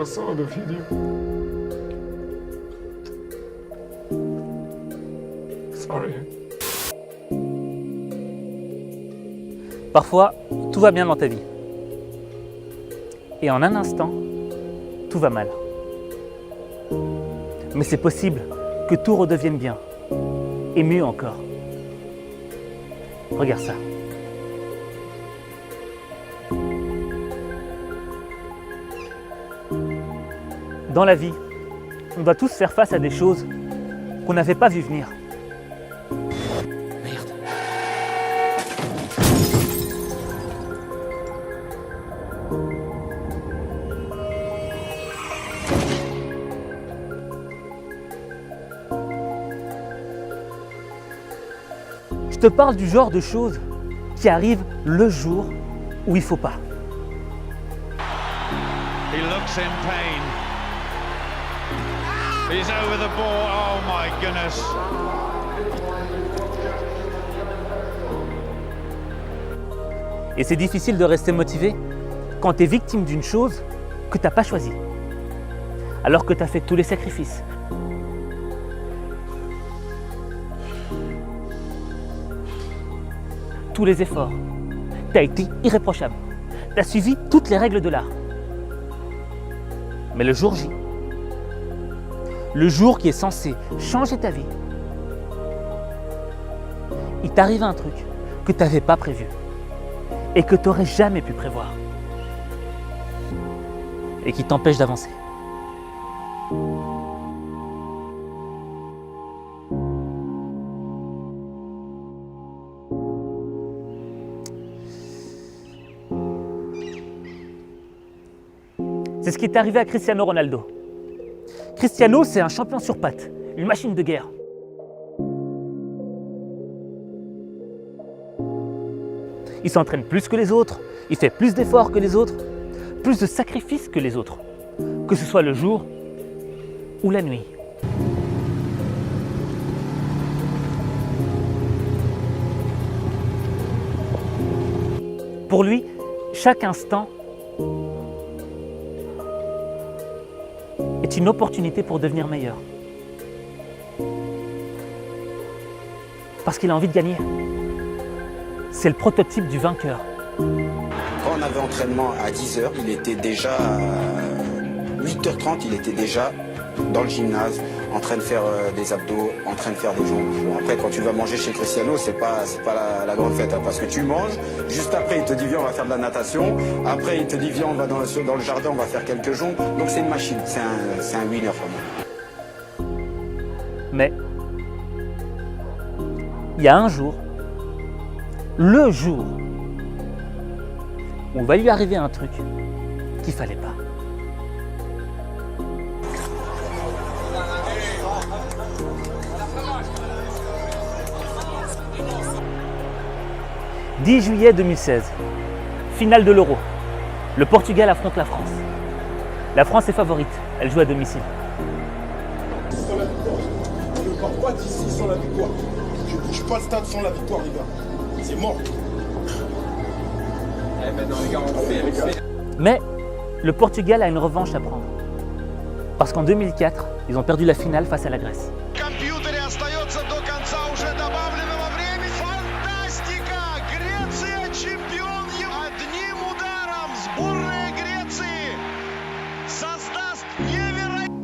saw the video. Sorry. Parfois, tout va bien dans ta vie. Et en un instant, tout va mal. Mais c'est possible que tout redevienne bien. Et mieux encore. Regarde ça. Dans la vie, on doit tous faire face à des choses qu'on n'avait pas vu venir. Merde. Je te parle du genre de choses qui arrivent le jour où il faut pas. He looks in pain. He's over the ball. Oh my goodness. Et c'est difficile de rester motivé quand tu es victime d'une chose que tu n'as pas choisie. Alors que tu as fait tous les sacrifices. Tous les efforts. Tu as été irréprochable. Tu as suivi toutes les règles de l'art. Mais le jour J, le jour qui est censé changer ta vie, il t'arrive un truc que tu n'avais pas prévu et que tu n'aurais jamais pu prévoir et qui t'empêche d'avancer. C'est ce qui est arrivé à Cristiano Ronaldo. Cristiano, c'est un champion sur pattes, une machine de guerre. Il s'entraîne plus que les autres, il fait plus d'efforts que les autres, plus de sacrifices que les autres, que ce soit le jour ou la nuit. Pour lui, chaque instant est une opportunité pour devenir meilleur. Parce qu'il a envie de gagner. C'est le prototype du vainqueur. Quand on avait entraînement à 10h, il était déjà à 8h30, il était déjà dans le gymnase, en train de faire des abdos, en train de faire des jambes. Bon, après, quand tu vas manger chez Cristiano, c'est pas la grande fête, hein, parce que tu manges, juste après, il te dit viens, on va faire de la natation, après, il te dit viens, on va dans le jardin, on va faire quelques jambes. Donc c'est une machine, c'est un winner pour moi. Mais il y a un jour, le jour, où va lui arriver un truc qu'il fallait pas. « 10 juillet 2016, finale de l'Euro. Le Portugal affronte la France. La France est favorite, elle joue à domicile. Sans la victoire. On ne part pas d'ici sans la victoire. Je ne bouge pas le stade sans la victoire, les gars. C'est mort. Mais le Portugal a une revanche à prendre. Parce qu'en 2004, ils ont perdu la finale face à la Grèce. Компьютере остается до конца уже добавленного времени. Фантастика! Греция чемпион одним ударом. Сборная Греции создаст невероятно.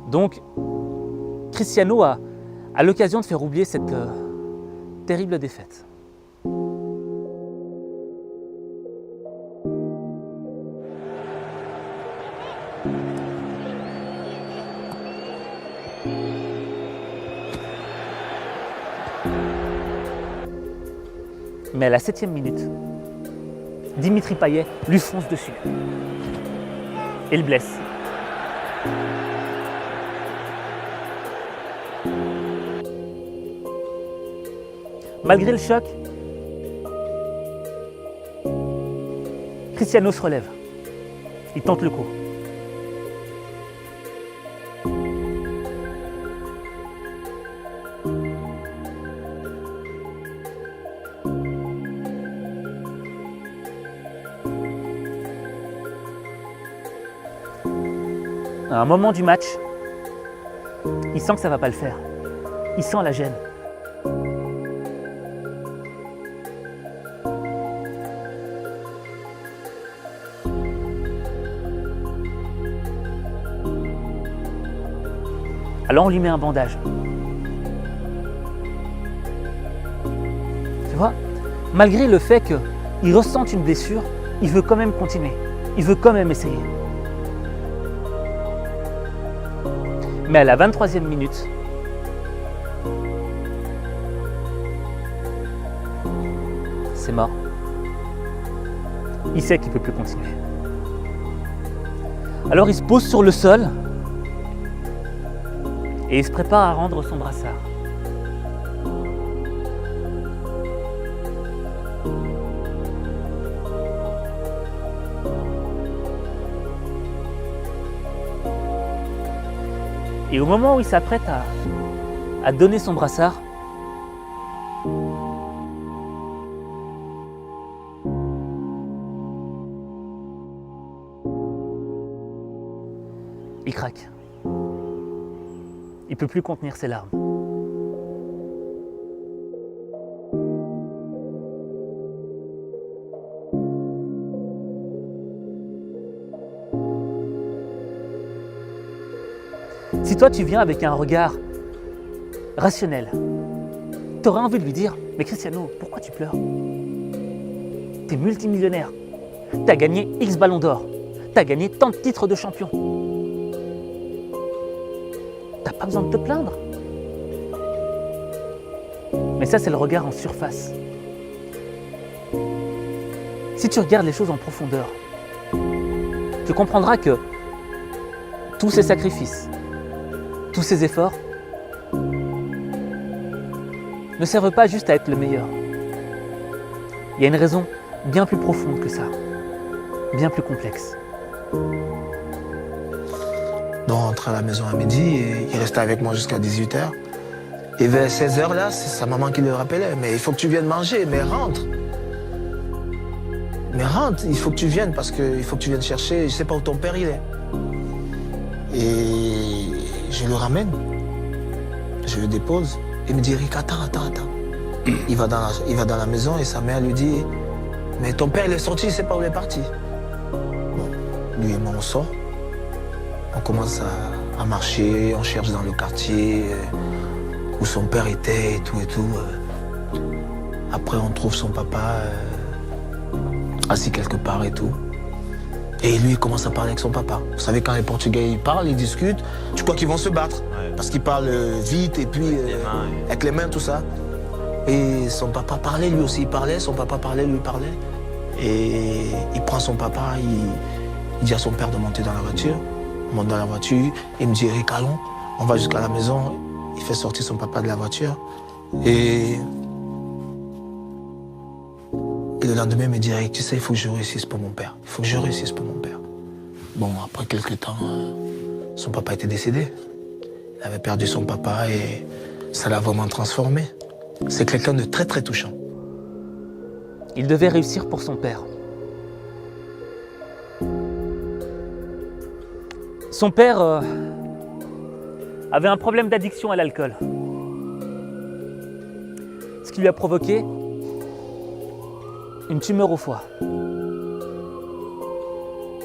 Donc, Cristiano a l'occasion de faire oublier cette terrible défaite. Mais à la 7e minute, Dimitri Payet lui fonce dessus et le blesse. Malgré le choc, Cristiano se relève. Il tente le coup. à un moment du match, il sent que ça ne va pas le faire. Il sent la gêne. Alors on lui met un bandage. Tu vois, malgré le fait qu'il ressente une blessure, il veut quand même continuer. Il veut quand même essayer. Mais à la 23e minute, c'est mort. Il sait qu'il ne peut plus continuer. Alors il se pose sur le sol et il se prépare à rendre son brassard. Et au moment où il s'apprête à donner son brassard, il craque. Il ne peut plus contenir ses larmes. Si toi tu viens avec un regard rationnel, tu aurais envie de lui dire « Mais Cristiano, pourquoi tu pleures? T'es multimillionnaire, t'as gagné X ballons d'or, t'as gagné tant de titres de champion. T'as pas besoin de te plaindre. » Mais ça, c'est le regard en surface. Si tu regardes les choses en profondeur, tu comprendras que tous ces sacrifices, tous ces efforts ne servent pas juste à être le meilleur. Il y a une raison bien plus profonde que ça, bien plus complexe. Donc, on rentrait à la maison à midi et il restait avec moi jusqu'à 18h. Et vers 16h là, c'est sa maman qui le rappelait. Mais il faut que tu viennes manger, mais rentre. Mais rentre, il faut que tu viennes parce qu'il faut que tu viennes chercher, je sais pas où ton père il est. Et je le ramène, je le dépose. Il me dit, Rick, attends. Il va dans la maison et sa mère lui dit, mais ton père il est sorti, il sait pas où il est parti. Bon, lui et moi on sort. On commence à marcher, on cherche dans le quartier où son père était et tout. Après, on trouve son papa assis quelque part et tout. Et lui, il commence à parler avec son papa. Vous savez, quand les Portugais ils parlent, ils discutent, tu crois qu'ils vont se battre. Ouais. Parce qu'ils parlent vite et puis avec les mains, tout ça. Et son papa parlait, lui aussi, il parlait. Son papa parlait, lui parlait. Et il prend son papa, il dit à son père de monter dans la voiture. On monte dans la voiture, il me dit, Eric, allons, on va jusqu'à la maison. Il fait sortir son papa de la voiture. Et le lendemain, il me dit, Eric, tu sais, il faut que je réussisse pour mon père. Il faut que je réussisse pour mon père. Bon, après quelques temps, son papa était décédé. Il avait perdu son papa et ça l'a vraiment transformé. C'est quelqu'un de très, très touchant. Il devait réussir pour son père. Son père avait un problème d'addiction à l'alcool. Ce qui lui a provoqué une tumeur au foie.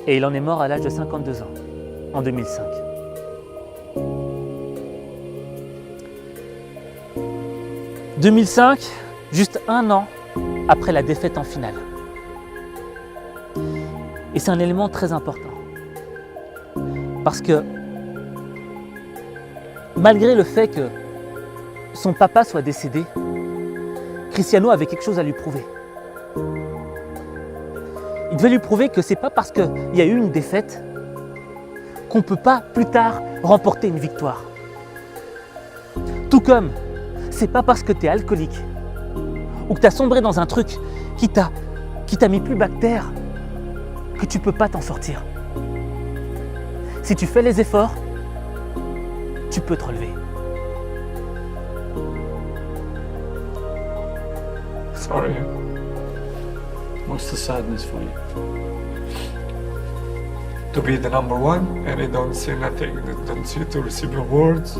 Et il en est mort à l'âge de 52 ans, en 2005. « 2005, juste un an après la défaite en finale. Et c'est un élément très important. Parce que, malgré le fait que son papa soit décédé, Cristiano avait quelque chose à lui prouver. Il devait lui prouver que c'est pas parce qu'il y a eu une défaite qu'on ne peut pas plus tard remporter une victoire. Tout comme c'est pas parce que tu es alcoolique ou que tu as sombré dans un truc qui t'a mis plus bas que terre que tu peux pas t'en sortir. Si tu fais les efforts, tu peux te relever. Sorry. What's the sadness for you? to be the number one, and they don't see nothing. They don't see to receive awards,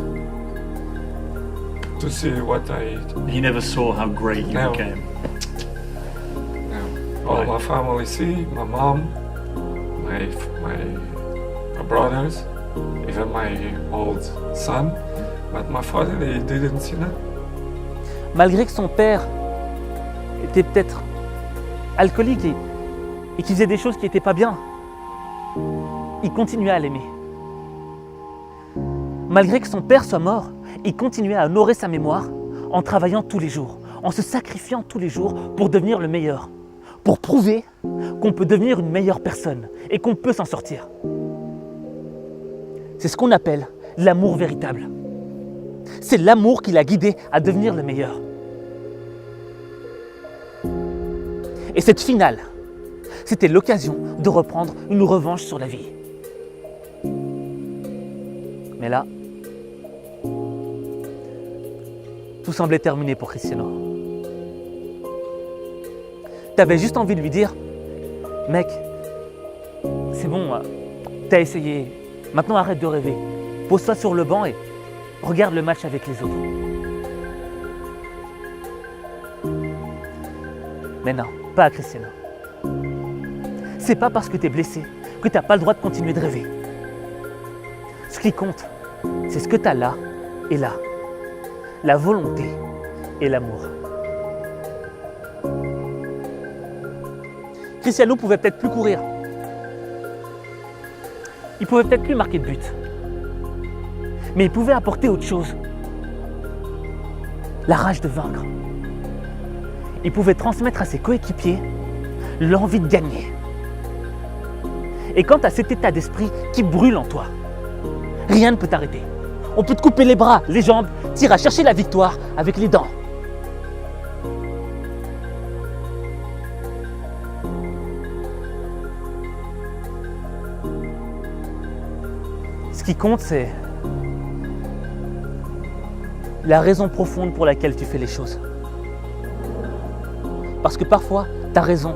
to see what I He never saw how great you No. became. all Right. my family see, my mom, my brothers, even my old son, but my father, he didn't see that. Malgré que son père était peut-être alcoolique et qu'il faisait des choses qui n'étaient pas bien, il continuait à l'aimer. Malgré que son père soit mort, il continuait à honorer sa mémoire en travaillant tous les jours, en se sacrifiant tous les jours pour devenir le meilleur, pour prouver qu'on peut devenir une meilleure personne et qu'on peut s'en sortir. C'est ce qu'on appelle l'amour véritable. C'est l'amour qui l'a guidé à devenir le meilleur. Et cette finale, c'était l'occasion de reprendre une revanche sur la vie. Mais là, tout semblait terminé pour Cristiano. T'avais juste envie de lui dire, mec, c'est bon, t'as essayé, maintenant arrête de rêver. Pose-toi sur le banc et regarde le match avec les autres. Mais non, pas à Cristiano. C'est pas parce que t'es blessé que t'as pas le droit de continuer de rêver. Ce qui compte, c'est ce que t'as là et là. La volonté et l'amour. Cristiano pouvait peut-être plus courir. Il pouvait peut-être plus marquer de but. Mais il pouvait apporter autre chose. La rage de vaincre. Il pouvait transmettre à ses coéquipiers l'envie de gagner. Et quand tu as cet état d'esprit qui brûle en toi, rien ne peut t'arrêter. On peut te couper les bras, les jambes, t'iras chercher la victoire avec les dents. Ce qui compte, c'est la raison profonde pour laquelle tu fais les choses. Parce que parfois, ta raison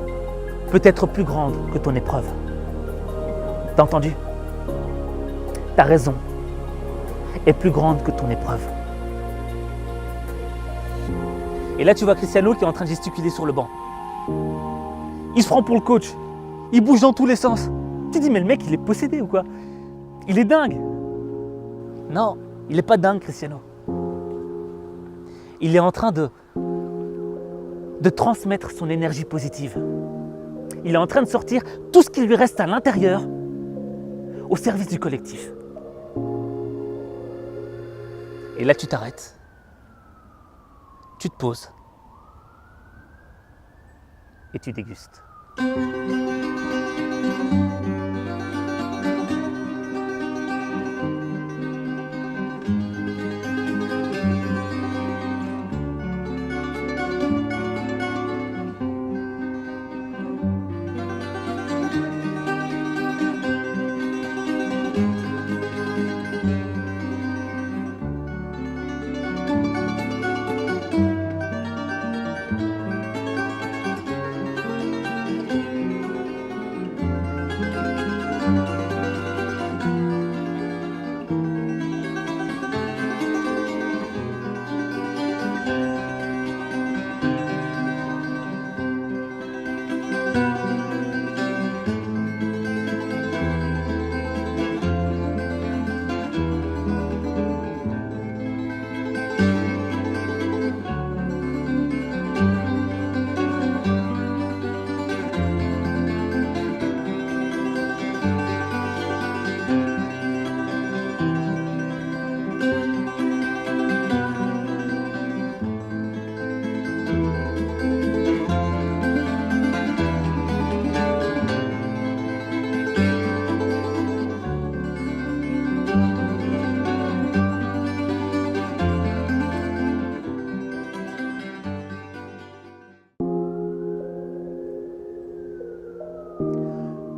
peut être plus grande que ton épreuve. T'as entendu? Ta raison est plus grande que ton épreuve. Et là, tu vois Cristiano qui est en train de gesticuler sur le banc. Il se prend pour le coach. Il bouge dans tous les sens. Tu te dis, mais le mec, il est possédé ou quoi? Il est dingue. Non, il n'est pas dingue, Cristiano. Il est en train de transmettre son énergie positive. Il est en train de sortir tout ce qui lui reste à l'intérieur au service du collectif. Et là, tu t'arrêtes. Tu te poses. Et tu dégustes.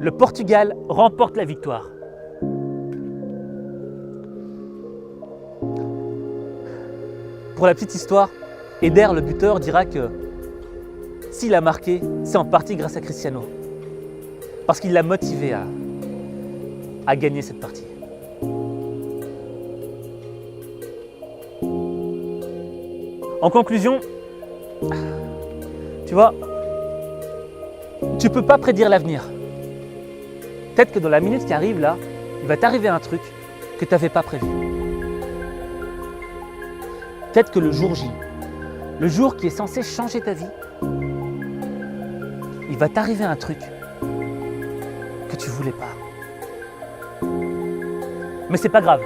Le Portugal remporte la victoire. Pour la petite histoire, Eder, le buteur, dira que s'il a marqué, c'est en partie grâce à Cristiano. Parce qu'il l'a motivé à gagner cette partie. En conclusion, tu vois, tu ne peux pas prédire l'avenir. Peut-être que dans la minute qui arrive là, il va t'arriver un truc que tu n'avais pas prévu. Peut-être que le jour J, le jour qui est censé changer ta vie, il va t'arriver un truc que tu ne voulais pas. Mais c'est pas grave.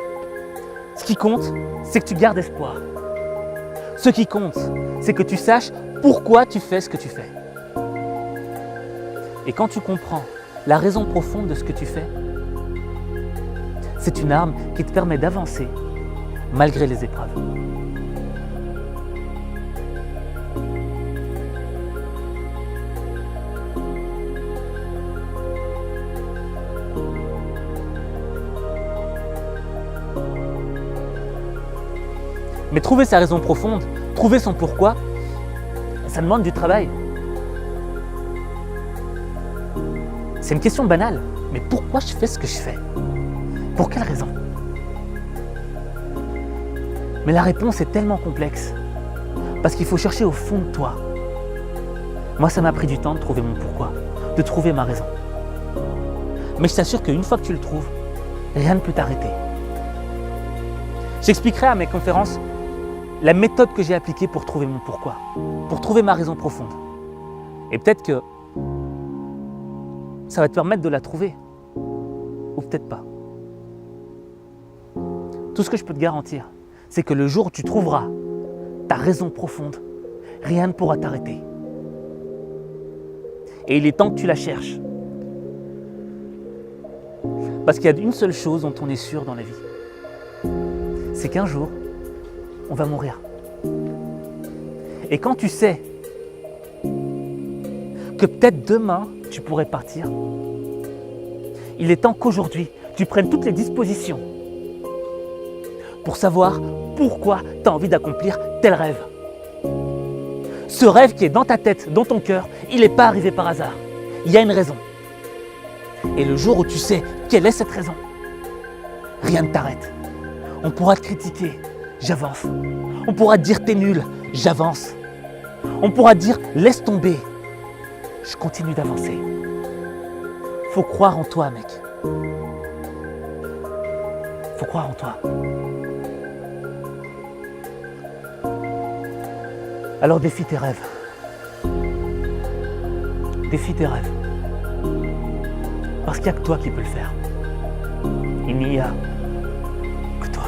Ce qui compte, c'est que tu gardes espoir. Ce qui compte, c'est que tu saches pourquoi tu fais ce que tu fais. Et quand tu comprends la raison profonde de ce que tu fais, c'est une arme qui te permet d'avancer malgré les épreuves. Mais trouver sa raison profonde, trouver son pourquoi, ça demande du travail. C'est une question banale, mais pourquoi je fais ce que je fais? Pour quelle raison? Mais la réponse est tellement complexe, parce qu'il faut chercher au fond de toi. Moi, ça m'a pris du temps de trouver mon pourquoi, de trouver ma raison. Mais je t'assure qu'une fois que tu le trouves, rien ne peut t'arrêter. J'expliquerai à mes conférences la méthode que j'ai appliquée pour trouver mon pourquoi, pour trouver ma raison profonde. Et peut-être que ça va te permettre de la trouver, ou peut-être pas. Tout ce que je peux te garantir, c'est que le jour où tu trouveras ta raison profonde, rien ne pourra t'arrêter. Et il est temps que tu la cherches. Parce qu'il y a une seule chose dont on est sûr dans la vie, c'est qu'un jour, on va mourir. Et quand tu sais que peut-être demain, tu pourrais partir, il est temps qu'aujourd'hui, tu prennes toutes les dispositions pour savoir pourquoi tu as envie d'accomplir tel rêve. Ce rêve qui est dans ta tête, dans ton cœur, il n'est pas arrivé par hasard. Il y a une raison. Et le jour où tu sais quelle est cette raison, rien ne t'arrête. On pourra te critiquer, j'avance. On pourra te dire t'es nul, j'avance. On pourra te dire laisse tomber, je continue d'avancer. Faut croire en toi, mec. Faut croire en toi. Alors défie tes rêves. Défie tes rêves. Parce qu'il n'y a que toi qui peux le faire. Il n'y a que toi.